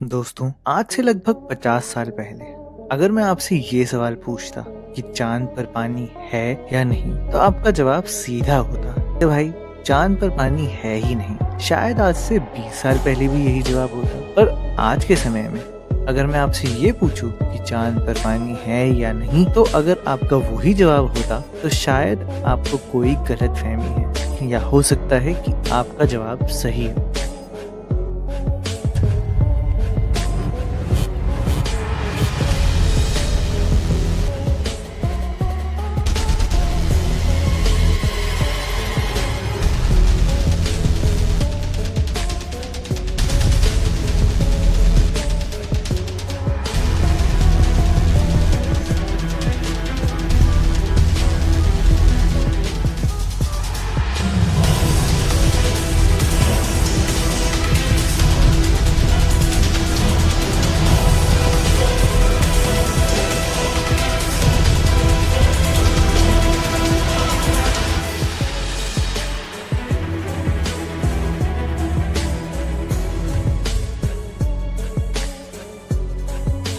दोस्तों, आज से लगभग 50 साल पहले अगर मैं आपसे ये सवाल पूछता कि चांद पर पानी है या नहीं, तो आपका जवाब सीधा होता कि भाई चांद पर पानी है ही नहीं। शायद आज से 20 साल पहले भी यही जवाब होता। पर आज के समय में अगर मैं आपसे ये पूछूं कि चांद पर पानी है या नहीं, तो अगर आपका वही जवाब होता तो शायद आपको कोई गलतफहमी है, या हो सकता है कि आपका जवाब सही हो।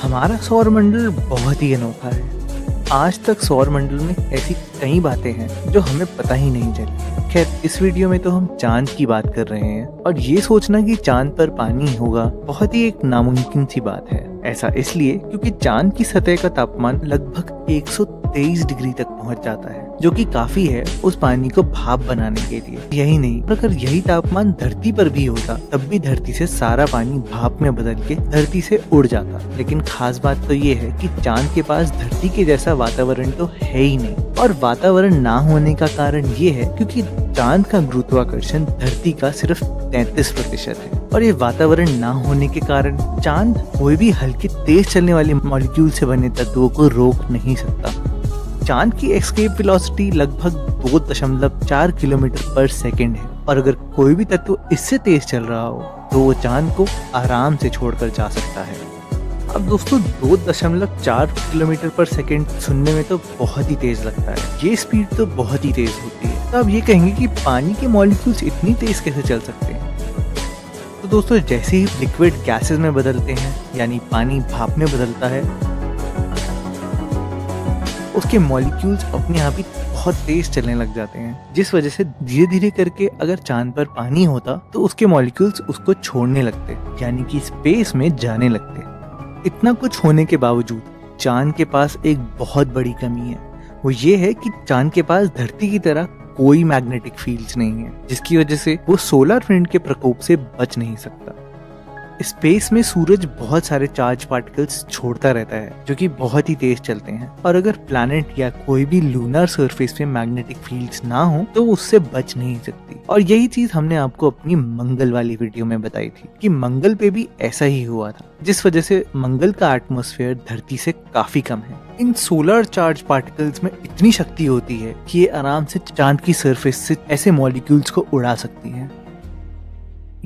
हमारा सौर मंडल बहुत ही अनोखा है। आज तक सौर मंडल में ऐसी कई बातें हैं जो हमें पता ही नहीं चली। खैर, इस वीडियो में तो हम चांद की बात कर रहे हैं, और ये सोचना कि चांद पर पानी होगा बहुत ही एक नामुमकिन सी बात है। ऐसा इसलिए क्योंकि चांद की सतह का तापमान लगभग 123 डिग्री तक पहुंच जाता है, जो कि काफी है उस पानी को भाप बनाने के लिए। यही नहीं, अगर यही तापमान धरती पर भी होता तब भी धरती से सारा पानी भाप में बदल के धरती से उड़ जाता। लेकिन खास बात तो ये है कि चांद के पास धरती के जैसा वातावरण तो है ही नहीं, और वातावरण ना होने का कारण ये है क्योंकि चांद का गुरुत्वाकर्षण धरती का सिर्फ 33% है, और ये वातावरण ना होने के कारण चांद कोई भी हल्के तेज चलने वाले मॉलिक्यूल से बने तत्वों को रोक नहीं सकता। चांद की एस्केप वेलोसिटी लगभग 2.4 किलोमीटर पर सेकेंड है, और अगर कोई भी तत्व इससे तेज चल रहा हो तो वो चांद को आराम से छोड़कर जा सकता है। अब दोस्तों, 2.4 किलोमीटर पर सेकेंड सुनने में तो बहुत ही तेज लगता है। ये स्पीड तो बहुत ही तेज होती है। तो आप ये कहेंगे कि पानी के मॉलिक्यूल्स इतनी तेज कैसे चल सकते हैं? तो दोस्तों, जैसे ही लिक्विड गैसेस में बदलते हैं, यानी पानी भाप में बदलता है, उसके मॉलिक्यूल्स अपने आप ही बहुत तेज चलने लग जाते हैं, जिस वजह से धीरे धीरे करके अगर चांद पर पानी होता तो उसके मॉलिक्यूल्स उसको छोड़ने लगते, यानी कि स्पेस में जाने लगते। इतना कुछ होने के बावजूद चांद के पास एक बहुत बड़ी कमी है। वो ये है कि चांद के पास धरती की तरह कोई मैग्नेटिक फील्ड्स नहीं है, जिसकी वजह से वो सोलर विंड के प्रकोप से बच नहीं सकता। स्पेस में सूरज बहुत सारे चार्ज पार्टिकल्स छोड़ता रहता है, जो कि बहुत ही तेज चलते हैं, और अगर प्लैनेट या कोई भी लूनर सरफेस पे मैग्नेटिक फील्ड्स ना हो तो उससे बच नहीं सकती। और यही चीज हमने आपको अपनी मंगल वाली वीडियो में बताई थी कि मंगल पे भी ऐसा ही हुआ था, जिस वजह से मंगल का एटमॉस्फेयर धरती से काफी कम है। इन सोलर चार्ज पार्टिकल्स में इतनी शक्ति होती है कि ये आराम से चांद की सरफेस से ऐसे मॉलिक्यूल्स को उड़ा सकती हैं।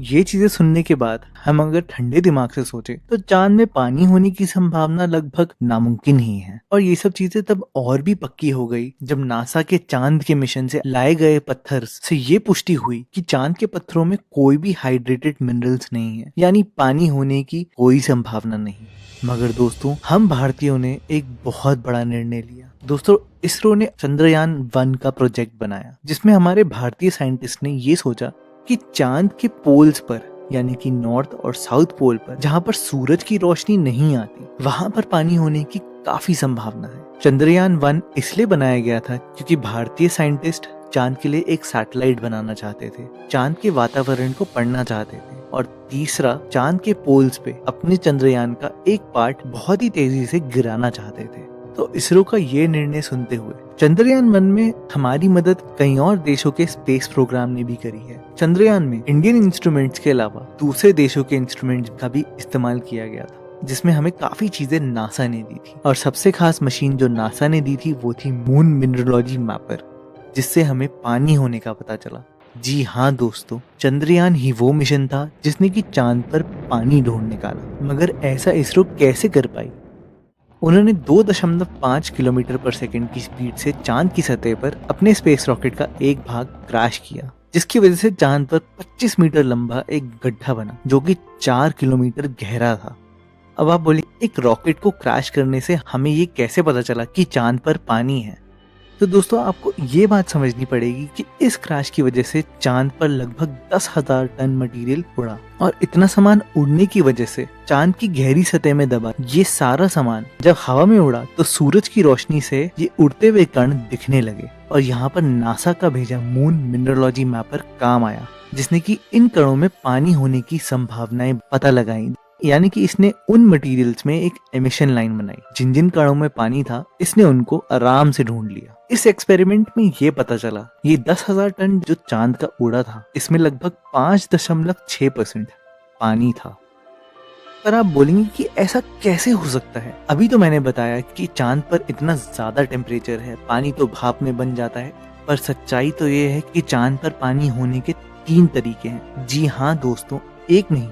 ये चीजें सुनने के बाद हम अगर ठंडे दिमाग से सोचे तो चांद में पानी होने की संभावना लगभग नामुमकिन ही है। और ये सब चीजें तब और भी पक्की हो गई जब नासा के चांद के मिशन से लाए गए पत्थर से ये पुष्टि हुई कि चांद के पत्थरों में कोई भी हाइड्रेटेड मिनरल्स नहीं है, यानी पानी होने की कोई संभावना नहीं। मगर दोस्तों, हम भारतीयों ने एक बहुत बड़ा निर्णय लिया। दोस्तों, इसरो ने चंद्रयान-1 का प्रोजेक्ट बनाया, जिसमें हमारे भारतीय साइंटिस्ट ने ये सोचा कि चांद के पोल्स पर, यानी कि नॉर्थ और साउथ पोल पर, जहां पर सूरज की रोशनी नहीं आती, वहां पर पानी होने की काफी संभावना है। चंद्रयान-1 इसलिए बनाया गया था क्योंकि भारतीय साइंटिस्ट चांद के लिए एक सैटेलाइट बनाना चाहते थे, चांद के वातावरण को पढ़ना चाहते थे, और तीसरा, चांद के पोल्स पे अपने चंद्रयान का एक पार्ट बहुत ही तेजी से गिराना चाहते थे। तो इसरो का ये निर्णय सुनते हुए चंद्रयान-1 में हमारी मदद कई और देशों के स्पेस प्रोग्राम ने भी करी है। चंद्रयान में इंडियन इंस्ट्रूमेंट्स के अलावा दूसरे देशों के इंस्ट्रूमेंट्स का भी इस्तेमाल किया गया था, जिसमें हमें काफी चीजें नासा ने दी थी। और सबसे खास मशीन जो नासा ने दी थी वो थी मून मिनरोलॉजी मैपर, जिससे हमें पानी होने का पता चला। जी हाँ दोस्तों, चंद्रयान ही वो मिशन था जिसने कि चांद पर पानी ढूंढ निकाला। मगर ऐसा इसरो कैसे कर पाई? उन्होंने 2.5 किलोमीटर पर सेकंड की स्पीड से चांद की सतह पर अपने स्पेस रॉकेट का एक भाग क्रैश किया, जिसकी वजह से चांद पर 25 मीटर लंबा एक गड्ढा बना जो कि 4 किलोमीटर गहरा था। अब आप बोले एक रॉकेट को क्रैश करने से हमें ये कैसे पता चला कि चांद पर पानी है? तो दोस्तों आपको ये बात समझनी पड़ेगी कि इस क्रैश की वजह से चांद पर लगभग 10,000 टन मटेरियल उड़ा, और इतना सामान उड़ने की वजह से चांद की गहरी सतह में दबा ये सारा सामान जब हवा में उड़ा तो सूरज की रोशनी से ये उड़ते हुए कण दिखने लगे, और यहाँ पर नासा का भेजा मून मिनरलॉजी मैपर काम आया, जिसने कि इन कणों में पानी होने की संभावनाएं पता लगाई। यानी कि इसने उन मटेरियल्स में एक एमिशन लाइन बनाई, जिन जिन कणों में पानी था इसने उनको आराम से ढूंढ लिया। इस एक्सपेरिमेंट में ये पता चला ये 10,000 टन जो चांद का उड़ा था इसमें लगभग 5.6% पानी था। पर आप बोलेंगे कि ऐसा कैसे हो सकता है? अभी तो मैंने बताया कि चांद पर इतना ज्यादा टेम्परेचर है, पानी तो भाप में बन जाता है, पर सच्चाई तो ये है कि चांद पर पानी होने के 3 तरीके हैं। जी हाँ दोस्तों, एक नहीं,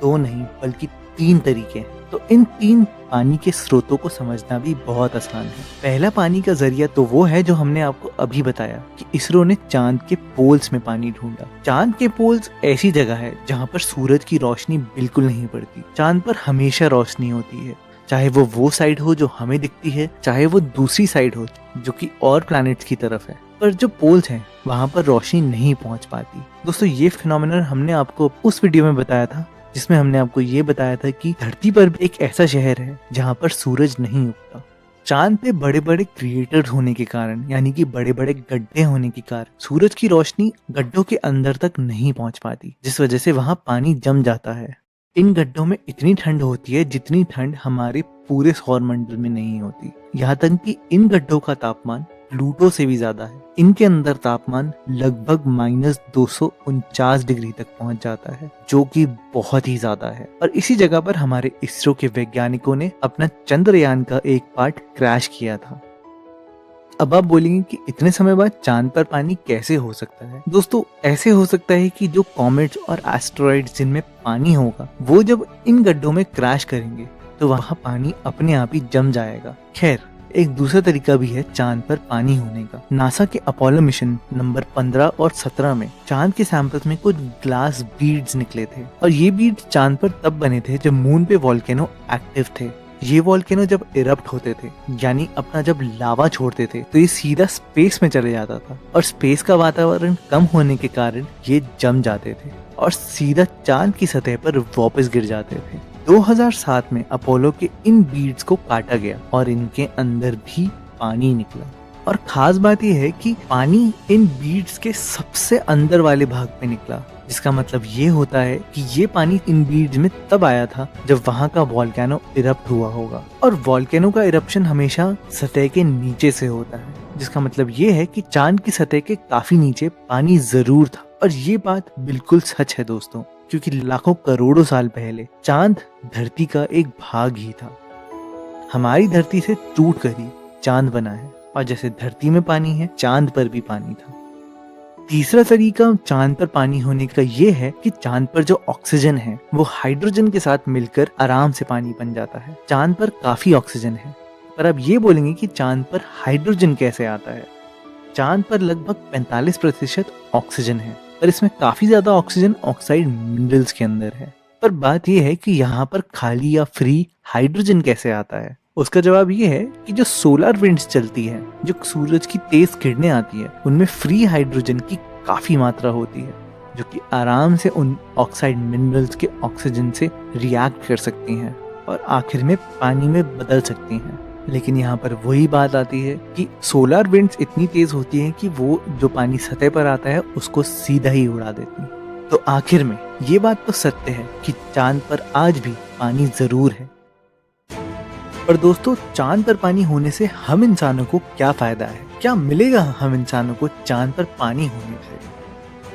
2 नहीं, बल्कि 3 तरीके हैं। तो इन 3 पानी के स्रोतों को समझना भी बहुत आसान है। पहला पानी का जरिया तो वो है जो हमने आपको अभी बताया कि इसरो ने चांद के पोल्स में पानी ढूंढा। चांद के पोल्स ऐसी जगह है जहाँ पर सूरज की रोशनी बिल्कुल नहीं पड़ती। चांद पर हमेशा रोशनी होती है, चाहे वो साइड हो जो हमें दिखती है, चाहे वो दूसरी साइड हो जो कि और प्लैनेट्स की तरफ है। पर जो पोल्स हैं वहाँ पर रोशनी नहीं पहुँच पाती। दोस्तों ये फिनोमेनन हमने आपको उस वीडियो में बताया था जिसमें हमने आपको ये बताया था कि धरती पर भी एक ऐसा शहर है जहाँ पर सूरज नहीं उगता। चांद पे बड़े बड़े क्रिएटर्स होने के कारण, यानी कि बड़े बड़े गड्ढे होने के कारण सूरज की रोशनी गड्ढों के अंदर तक नहीं पहुंच पाती, जिस वजह से वहाँ पानी जम जाता है। इन गड्ढों में इतनी ठंड होती है जितनी ठंड हमारे पूरे सौरमंडल में नहीं होती। यहाँ तक कि इन गड्ढों का तापमान प्लूटो से भी ज्यादा है। इनके अंदर तापमान लगभग -249 डिग्री तक पहुंच जाता है, जो कि बहुत ही ज्यादा है। और इसी जगह पर हमारे इसरो के वैज्ञानिकों ने अपना चंद्रयान का एक पार्ट क्रैश किया था। अब आप बोलेंगे कि इतने समय बाद चांद पर पानी कैसे हो सकता है? दोस्तों ऐसे हो सकता है कि जो कॉमेट्स और एस्टेरॉइड्स जिनमें पानी होगा वो जब इन गड्ढों में क्रैश करेंगे तो वहाँ पानी अपने आप ही जम जाएगा। खैर, एक दूसरा तरीका भी है चांद पर पानी होने का। नासा के अपोलो मिशन नंबर 15 और 17 में चांद के सैंपल्स में कुछ ग्लास बीड्स निकले थे, और ये बीड्स चांद पर तब बने थे जब मून पे वॉल्केनो एक्टिव थे। ये वॉल्केनो जब इरप्ट होते थे, यानी अपना जब लावा छोड़ते थे, तो ये सीधा स्पेस में चले जाता था, और स्पेस का वातावरण कम होने के कारण ये जम जाते थे और सीधा चांद की सतह पर वापस गिर जाते थे। 2007 में अपोलो के इन बीड्स को काटा गया और इनके अंदर भी पानी निकला। और खास बात यह है कि पानी इन बीड्स के सबसे अंदर वाले भाग में निकला, जिसका मतलब ये होता है कि ये पानी इन बीड्स में तब आया था जब वहाँ का वॉल्केनो इरप्ट हुआ होगा। और वॉल्केनो का इरप्शन हमेशा सतह के नीचे से होता है, जिसका मतलब ये है कि चांद की सतह के काफी नीचे पानी जरूर था। और ये बात बिल्कुल सच है दोस्तों, क्योंकि लाखों करोड़ों साल पहले चांद धरती का एक भाग ही था। हमारी धरती से टूट कर ही चांद बना है, और जैसे धरती में पानी है चांद पर भी पानी था। तीसरा तरीका चांद पर पानी होने का ये है कि चांद पर जो ऑक्सीजन है वो हाइड्रोजन के साथ मिलकर आराम से पानी बन जाता है। चांद पर काफी ऑक्सीजन है, पर अब ये बोलेंगे कि चांद पर हाइड्रोजन कैसे आता है? चांद पर लगभग 45% ऑक्सीजन है, पर इसमें काफी ज्यादा ऑक्सीजन ऑक्साइड मिनरल्स के अंदर है। पर बात यह है कि यहाँ पर खाली या फ्री हाइड्रोजन कैसे आता है? उसका जवाब ये है कि जो सोलर विंड्स चलती है, जो सूरज की तेज किरणें आती है, उनमें फ्री हाइड्रोजन की काफी मात्रा होती है, जो कि आराम से उन ऑक्साइड मिनरल्स के ऑक्सीजन से रिएक्ट कर सकती हैं और आखिर में पानी में बदल सकती हैं। लेकिन यहाँ पर वही बात आती है कि सोलर विंड्स इतनी तेज होती हैं कि वो जो पानी सतह पर आता है उसको सीधा ही उड़ा देती है। तो आखिर में ये बात तो सत्य है कि चांद पर आज भी पानी जरूर है। पर दोस्तों, चांद पर पानी होने से हम इंसानों को क्या फायदा है? क्या मिलेगा हम इंसानों को चांद पर पानी होने से?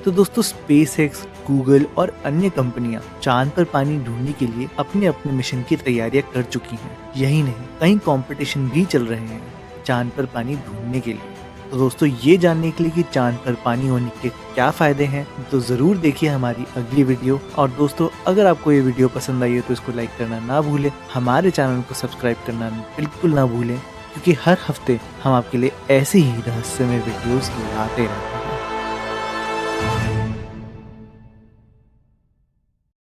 तो दोस्तों, स्पेसएक्स, गूगल और अन्य कंपनियां चांद पर पानी ढूंढने के लिए अपने अपने मिशन की तैयारियां कर चुकी हैं। यही नहीं, कई कंपटीशन भी चल रहे हैं चांद पर पानी ढूंढने के लिए। तो दोस्तों, ये जानने के लिए कि चांद पर पानी होने के क्या फायदे हैं, तो जरूर देखिए हमारी अगली वीडियो। और दोस्तों, अगर आपको ये वीडियो पसंद आई है तो इसको लाइक करना ना भूलें, हमारे चैनल को सब्सक्राइब करना बिल्कुल ना भूलें, क्योंकि हर हफ्ते हम आपके लिए ऐसे ही रहस्यमय वीडियोस लाते रहते हैं।